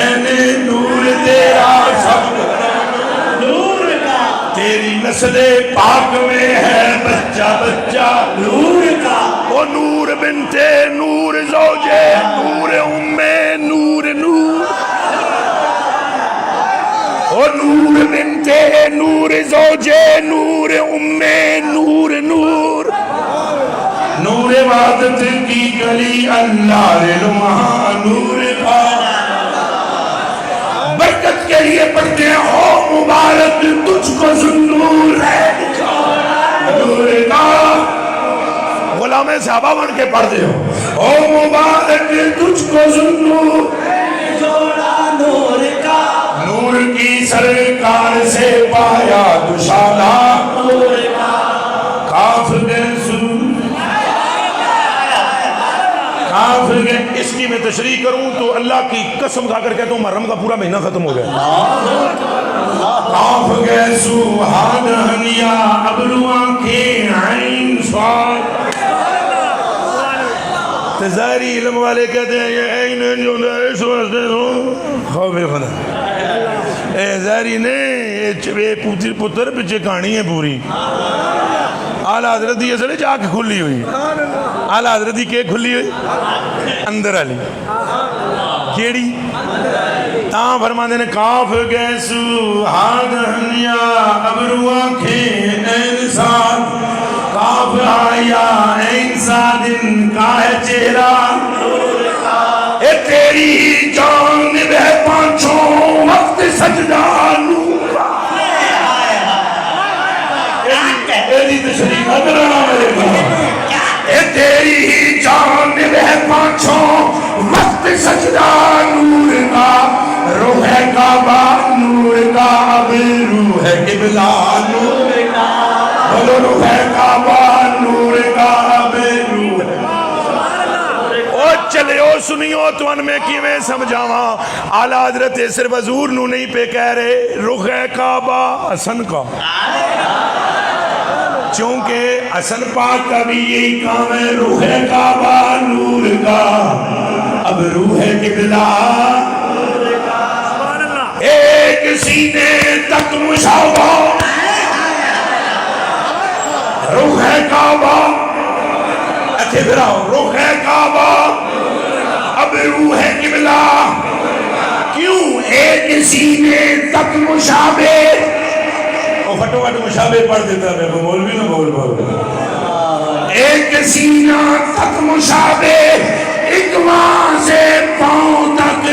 نور تیرا سب نور کا. تیری نسل پاک میں ہے بچہ بچہ نور کا. وہ نور بنت نور زوجے نور ام نور نور. اور نور بنت نور زوجے نور ام نور نور. نور عبادت کی گلی اللہ رہنما نور کا. برکت کے لیے پڑھتے ہیں او مبارک تجھ کو ذنور ہے نور کا. غلام صحابہ بن کے پڑھتے ہو او مبارک تجھ کو ذنور جوڑا نور کا. نور کی سرکار سے پایا دشالہ نور کا. کاف اس کی میں تشریح کروں تو اللہ کی قسم کھا کر کہتا ہوں محرم کا پورا مہینہ ختم ہو گیا. کاف گیسو ہاد ہنیا ابرو آنکھیں عین صاد. ظاہری علم والے کہتے ہیں یہ عین جو اس واسطے خوف خدا. اے ظاہری نے پتر پیچھے کہانی ہے پوری. آلہ حضرت دی اصل جا کے کھلی ہوئی. آلہ حضرت دی کے کھلی ہوئی اندر علی کیڑی تاں فرماندے نے کاف گیسو ہاد ہنیا ابرو آنکھیں این ساد. کاف آیا این سادن کا ہے چہرہ اے تیری جان بہ پانچوں وقت سجدہ نور کا. ایدی تشریف ادرانا میرے بھائی. اے تیری جان بہ پانچوں وقت سجدہ نور کا. روح کعبہ نور کا اب روح قبلہ نور کا. بولو روح کعبہ نور کا اب روح. او چلے او سنیو تون میں کیویں سمجھاواں اعلیٰ حضرت صرف حضور نو نہیں پہ کہہ رہے رخ کعبہ حسن کا، چونکہ حسن پاک کا بھی یہی کام ہے، روح کعبہ نور کا، اب روح قبلہ ایک سینے تک مشابہ، روح کعبہ اچھے پھراؤ، روح کعبہ اب روح قبلہ، کیوں ایک سینے تک مشابہ، اور پھٹو پھٹ مشابہ پڑھ دیتا ہے بول بھی نہ بول ایک سینہ تک مشابہ، ایک ماں سے پاؤں تک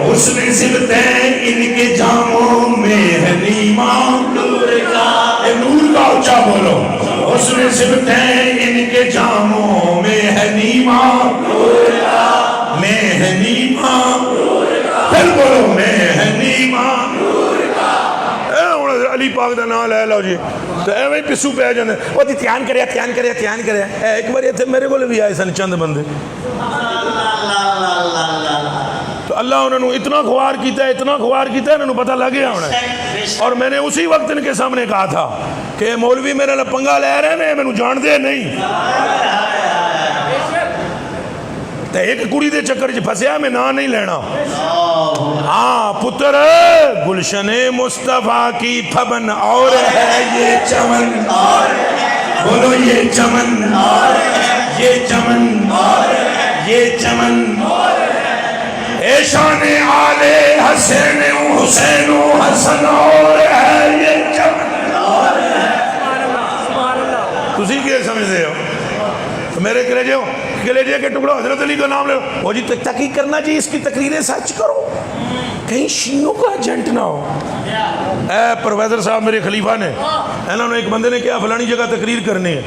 حسن صفتیں ان کے جاموں میں ہے نیما، نور کا اچھا بولو، حسن صفتیں ان کے جاموں میں ہے نیما، میں ہے نیما، پھر بولو میں ہے نیما، علی پاک دا نام لے لو جی تو ایویں پسو پہ جاندے وہ دی تیان کریا ایک بار یہ میرے کو بھی آئے سن چند بندے تو اللہ انہوں نے اتنا خوار کیتا ہے انہوں نے پتہ لگ گیا ہونا ہے، اور میں نے اسی وقت ان کے سامنے کہا تھا کہ مولوی میرے لئے پنگا لے رہے ہیں، میں نے جان دے نہیں، تو ایک کڑی دے چکر جی پھسیا میں نہ نہیں لینا، ہاں پتر گلشن مصطفیٰ کی پھبن اور ہے یہ چمن، بولو یہ چمن، یہ چمن، یہ چمن، اے شان آل حسین حسین حسن اور ہے یہ چمن، تسی کیا سمجھتے ہو میرے کلیجے کے ٹکڑوں حضرت علی کا نام لے وہ جی تحقیق کرنا جی اس کی تقریریں سچ کرو، کہیں شیعوں کا ایجنٹ نہ ہو۔ اے پروفیسر صاحب میرے خلیفہ نے انہوں نے ایک بندے نے کیا فلانی جگہ تقریر کرنی ہے،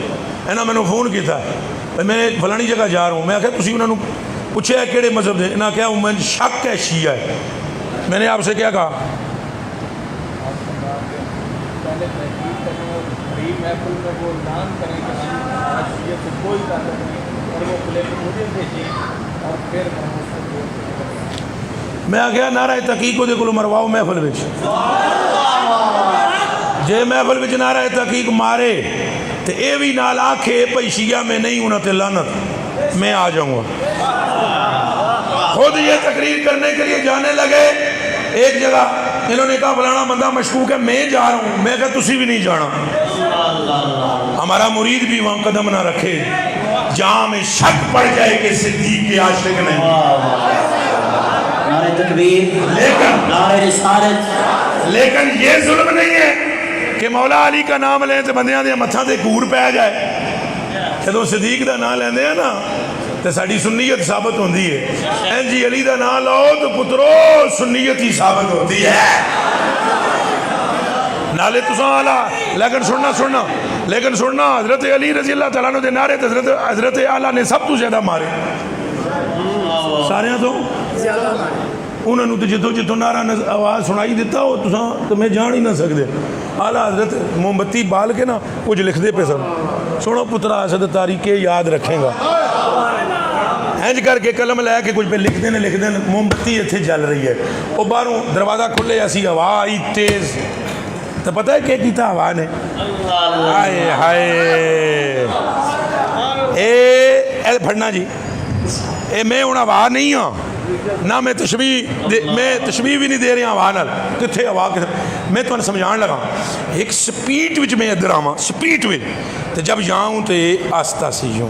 انہوں نے فون کیا تھا میں فلانی جگہ جا رہا ہوں، میں کہا تسی انہوں نے پوچھے ہے کیڑے مذہب دے، انہوں نے کہا میں شک ہے شیعہ ہے، میں نے آپ سے کیا کہا میں آگیا نعرہ تحقیق کو دے کلو مرواؤ محفل بچ جے محفل بچ نعرہ تحقیق مارے تو اے بھی نال آنکھے پئی شیعہ میں نہیں انہوں تے لعنت میں آ جاؤں گا، خود یہ تقریر کرنے کے لیے جانے لگے، ایک جگہ انہوں نے کہا فلانا بندہ مشکوک ہے میں جا رہا ہوں، میں کہا تسی بھی نہیں جانا، ہمارا مرید بھی وہاں قدم نہ رکھے جہاں میں شک پڑ جائے کہ صدیق کے عاشق نہیں، نعرہ تکبیر، نعرہ رسالت، لیکن یہ ظلم نہیں ہے کہ مولا علی کا نام لیں تو بندیاں دے متھاں تے کور پہ جائے، جدوں صدیق دا نام لیندے ہیں نا تو ساڑی سنیت ثابت ہوندی ہے، این جی علی دا نام لو تو پترو سنیت ہی ثابت ہوتی ہے، نالے تساں آلہ لیکن سننا حضرت علی رضی اللہ تعالیٰ عنہ دے نعرے حضرت اعلیٰ نے سب تو زیادہ مارے، سارے تو انہوں نے جتو نعرہ آواز سنائی دیتا ہو تو میں جان ہی نہ سکتے، اعلیٰ حضرت موم بتی بال کے نا کچھ لکھ دے پہ سب سنو پترا اسد تاریخ یاد رکھیں گا، اینج کر کے قلم لے کے کچھ پہ لکھ دیں موم بتی اتھے جل رہی ہے، وہ باہروں دروازہ کھلے ایسی ہوا آئی تیز، تو پتہ ہے کہ کیتا ہوا نے ہائے ہائے اے پڑھنا جی اے میں ہوں ہوا نہیں ہوں نہ میں تشبیح بھی نہیں دے رہا ہوا نال کتھے ہوا میں تو سمجھان لگا ایک سپیٹ وچ میں ادھر آواں سپیٹ وچ تو جب جاؤں تو آستہ سے یوں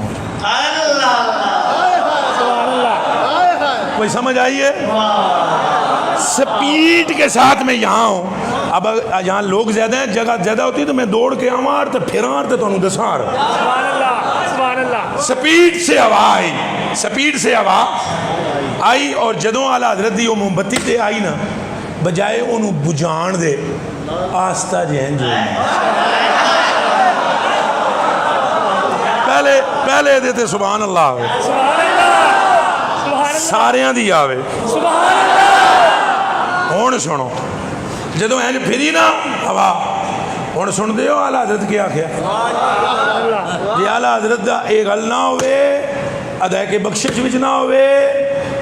کوئی سمجھ آئیے سپیٹ کے ساتھ میں یہاں ہوں، اب یہاں لوگ زیادہ ہیں جگہ زیادہ ہوتی ہے تو میں دوڑ کے آمار تو پھرار تو انہوں دسار سپیڈ سے ہوا آئی اور جدوں آلہ حضرت دی وہ موم بتی تے آئی نا بجائے انہوں بجان دے آستہ جہن جو پہلے دیتے سبحان اللہ آوے ساریاں دی آوے ہون سنو جدوں اینج پھری نا ہوا ہون سن دے ہو آلہ حضرت کیا کیا جی آلہ حضرت دا ایک گل نہ ہوئے ادائے کے بخشش وچ نہ ہوئے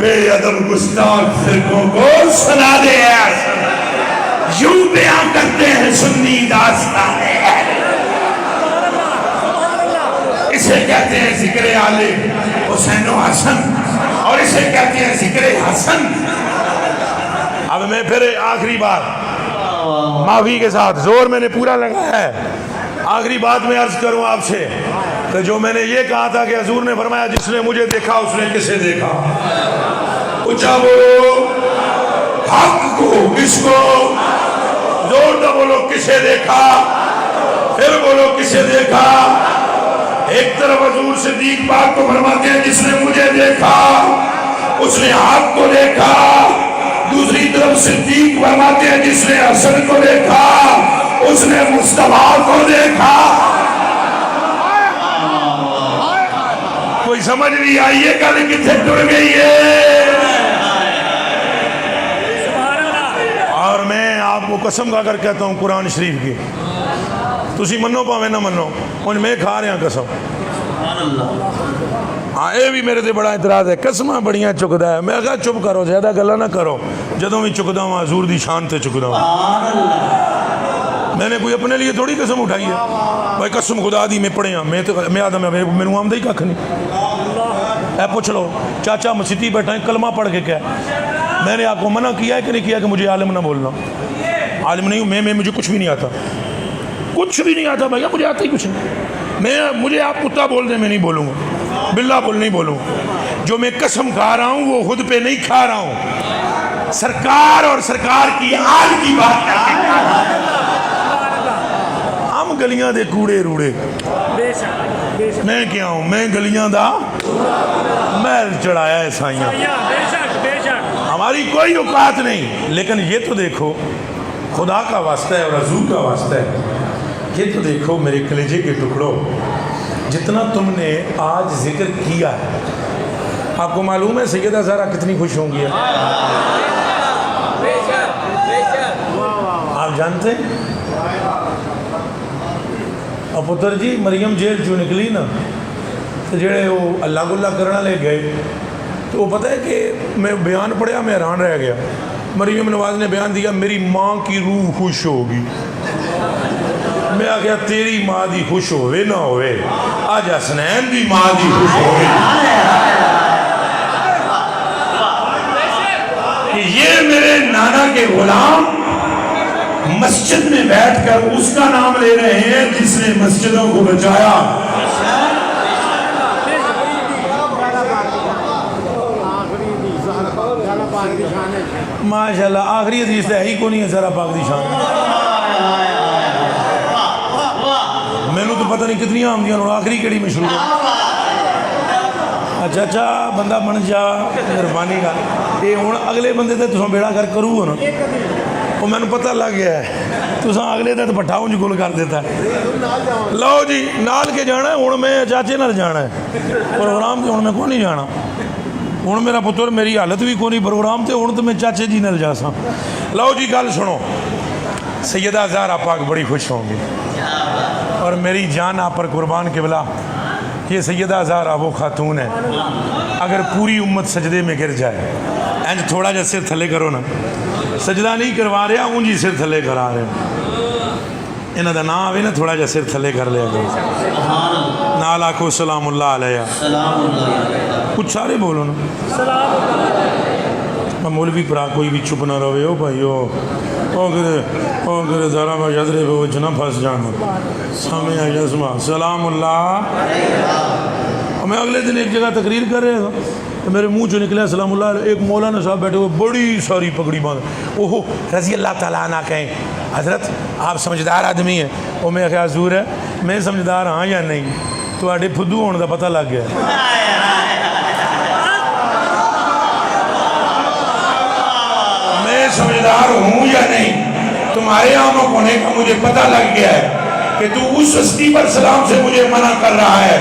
بے ادب گستاخ فرقوں کو سنا دے احسن، یوں بیان کرتے ہیں سنی داستان اہل۔ اسے کہتے ہیں ذکر آل حسین و حسن، اور اسے کہتے ہیں ذکر حسن۔ اب میں پھر آخری بات معافی کے ساتھ، زور میں نے پورا لگایا ہے، آخری بات میں عرض کروں آپ سے کہ جو میں نے یہ کہا تھا کہ حضور نے فرمایا جس نے مجھے دیکھا اس نے کسے دیکھا، اونچا بولو حق کو، کس کو؟ زور نہ بولو کسے دیکھا، پھر بولو کسے دیکھا۔ ایک طرف حضور صدیق پاک کو فرماتے ہیں جس نے مجھے دیکھا اس نے حق کو دیکھا، دوسری طرف صدیق فرماتے ہیں جس نے حسن کو دیکھا اس نے مصطفیٰ کو دیکھا۔ کوئی سمجھ نہیں آئی ہے گل کتنے ٹر گئی ہے؟ اور میں آپ کو قسم کھا کر کہتا ہوں قرآن شریف کی، تسی منو پاوے نہ منو، ان میں کھا رہے ہیں قسم۔ ہاں اے بھی میرے تے بڑا اعتراض ہے، قسماں بڑیاں چکدا ہے، میں کہا چپ کرو، زیادہ گلا نہ کرو، جدوں بھی چکدا ہوں حضور دی شان تے چکدا ہوں۔ میں نے کوئی اپنے لیے تھوڑی قسم اٹھائی ہے، بھائی قسم خدا دی میں پڑھے ہاں، میں آدم ہے، میرے آمدہ ہی ککھ نہیں۔ اے پوچھ لو چاچا مسیتی بیٹھا ہے کلمہ پڑھ کے کیا میں نے آپ کو منع کیا ہے کہ نہیں کیا کہ مجھے عالم نہ بولنا؟ عالم نہیں ہوں میں مجھے کچھ بھی نہیں آتا، کچھ بھی نہیں آتا بھیا، مجھے آتا ہی کچھ نہیں۔ مجھے آپ کتا بول دیں میں نہیں بولوں گا، باللہ بول نہیں بولوں گا۔ جو میں قسم کھا رہا ہوں وہ خود پہ نہیں کھا رہا ہوں، سرکار اور سرکار کی آل کی بات کر کے کھا رہا ہوں۔ ہم گلیاں دے کوڑے روڑے، میں کیا ہوں؟ میں گلیاں دا محل چڑھایا ہے سائیاں، ہماری کوئی اوقات نہیں۔ لیکن یہ تو دیکھو خدا کا واسطہ ہے اور حضور کا واسطہ ہے، یہ تو دیکھو میرے کلیجے کے ٹکڑوں، جتنا تم نے آج ذکر کیا ہے، آپ کو معلوم ہے سیدہ زہرا کتنی خوش ہوں گی؟ آپ جانتے ہیں؟ اور پتر جی مریم جیل جو نکلی نا تو جڑے وہ اللہ گلہ کرنا لے گئے تو وہ پتہ ہے کہ میں بیان پڑھیا میں حیران رہ گیا۔ مریم نواز نے بیان دیا میری ماں کی روح خوش ہوگی، میں آگیا تیری ماں دی خوش ہوئے نہ ہوئے آج حسنین دی ماں دی خوش ہوئے کہ یہ میرے نانا کے غلام مسجد میں بیٹھ کر اس کا نام لے رہے ہیں جس نے مسجدوں کو بچایا۔ ماشاءاللہ آخری حدیث ہے ہی کو نہیں ہے زہرا پاک دی شان، میں نے تو پتہ نہیں کتنی آمدیاں اور آخری کیڑی میں شروع ہے۔ اچھا بندہ بن جا مہربانی کا یہ ہوں اگلے بندے تے تساں بیڑا کر کرو نا، وہ میں نے پتہ لگ گیا ہے تساں اگلے تے بٹھا انج گل کر دیتا ہے۔ لو جی نال کے جانا ہے ہوں، میں چاچے نال جانا ہے پروگرام تے ہوں میں کون نہیں جانا، ہوں میرا پتر میری حالت بھی کونی پروگرام تے ہوں تو میں چاچے جی نال جا سا۔ لو جی گل سنو، سیدہ زہرا پاک بڑی خوش ہوں گی اور میری جان آپ پر قربان قبلہ، یہ سیدہ زہرا وہ خاتون ہے اگر پوری امت سجدے میں گر جائے، اینج تھوڑا جا سر تھلے کرو نا، سجدہ نہیں کروا رہا اونجی سر تھلے کرا رہے ہیں، انہاں دا نام آوے نا تھوڑا جا سر تھلے کر لیا کرو، نال آکھو سلام اللہ علیہ، کچھ سارے بولو نا مولوی پرا کوئی بھی چپ نہ رہے ہو بھائی کرے زہرا با یدرے بے وچ نہ پھنس جانا سامنے آئی اسما سلام اللہ۔ میں اگلے دن ایک جگہ تقریر کر رہے تھا، میرے منہ جو نکلے سلام اللہ علیہ، ایک مولانا صاحب بیٹھے ہوئے بڑی ساری پگڑی باندھ، اوہو رضی اللہ تعالیٰ عنہ کہیں حضرت آپ سمجھدار آدمی ہیں، وہ میں کہا حضور ہے میں سمجھدار ہاں یا نہیں، تو آڈے پھدو ہونے دا پتہ لگ گیا۔ میں سمجھدار ہوں یا نہیں تمہارے آنکھوں ہونے کا مجھے پتہ لگ گیا ہے کہ تو اس ہستی پر سلام سے مجھے منع کر رہا ہے،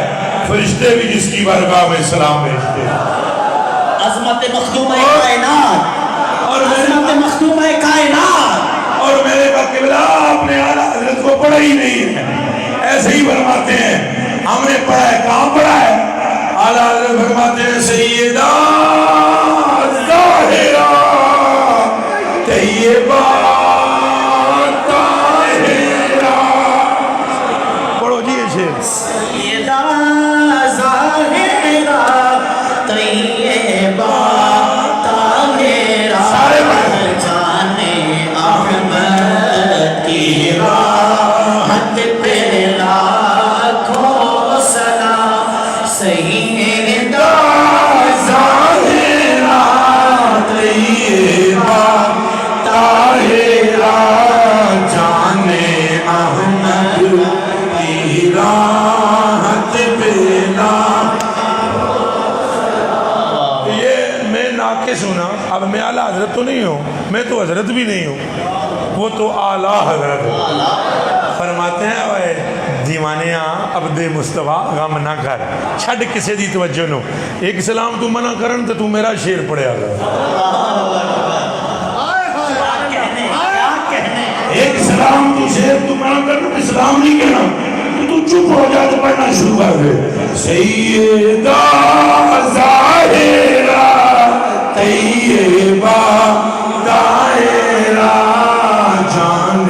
فرشتے بھی جس کی بارگاہ میں سلام بھیجتے ہیں۔ عظمت مخدومہ کائنات، اور عظمت مخدومہ کائنات، اور میرے قبلہ آپ نے اعلیٰ حضرت کو پڑھا ہی نہیں ہے، ایسے ہی فرماتے ہیں ہم نے پڑھا ہے، کہاں پڑھا ہے؟ اعلیٰ حضرت فرماتے ہیں سیدہ اب میں اعلیٰ حضرت تو نہیں ہوں، میں تو حضرت بھی نہیں ہوں، وہ تو اعلیٰ حضرت ہے۔ فرماتے ہیں اے دیوانیاں عبد مصطفیٰ غم نہ کر، چھڑ کسے دی توجہ نو، ایک سلام تو منع کرن تو میرا شیر پڑھیا گا، ایک سلام تو شیر تو منع کرن تو سلام نہیں کہنا، تو چپ ہو جا تو پڑھنا شروع کر دے۔ سیدہ ظاہرہ طیبہ دائرہ جان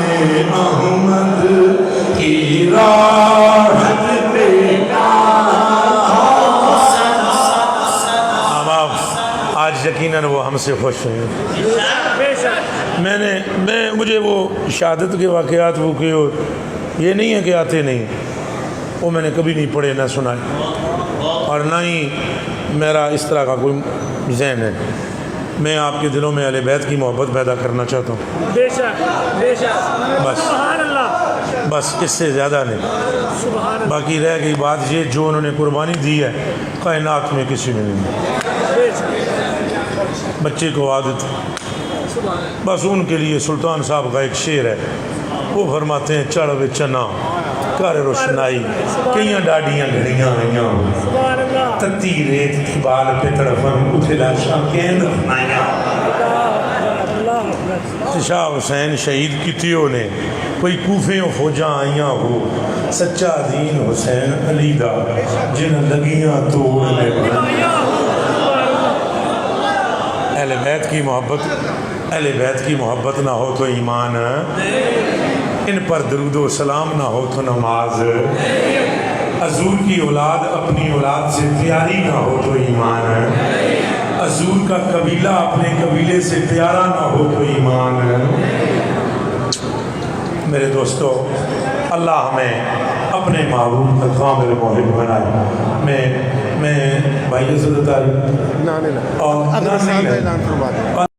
احمد کی راحت پہ آج یقیناً وہ ہم سے خوش ہیں۔ بے شک مجھے وہ شہادت کے واقعات وہ کہ یہ نہیں ہے کہ آتے نہیں، وہ میں نے کبھی نہیں پڑھے نہ سنائے، اور نہ ہی میرا اس طرح کا کوئی ذہن ہے۔ میں آپ کے دلوں میں اہل بیت کی محبت پیدا کرنا چاہتا ہوں، بے شک بے شک بس سبحان اللہ بس اس سے زیادہ نہیں۔ سبحان اللہ باقی رہ گئی بات یہ جو انہوں نے قربانی دی ہے کائنات میں کسی میں نہیں دی۔ بے شک بچے کو عادت، بس ان کے لیے سلطان صاحب کا ایک شعر ہے، وہ فرماتے ہیں چڑھ وے چنا کر روشنائی کئیاں ڈاڈیاں گھڑیاں آئیاں سبحان اللہ تتی ریت تھی بال پہ تڑفن اٹھے لاشاں کیند اپنائیاں۔ اللہ اکبر شاہ حسین شہید کتیوں نے کوئی کوفے و فوجاں آئیاں ہو، سچا دین حسین علی دا جن لگیاں توڑ لے اہل بیت کی محبت، اہل بیت کی محبت نہ ہو تو ایمان، ان پر درود و سلام نہ ہو تو نماز، حضور کی اولاد اپنی اولاد سے پیاری نہ ہو تو ایمان، حضور کا قبیلہ اپنے قبیلے سے پیارا نہ ہو تو ایمان۔ میرے دوستو، اللہ ہمیں اپنے محبوب کا کامل محب بنائے۔ میں بھائی عزت داری اور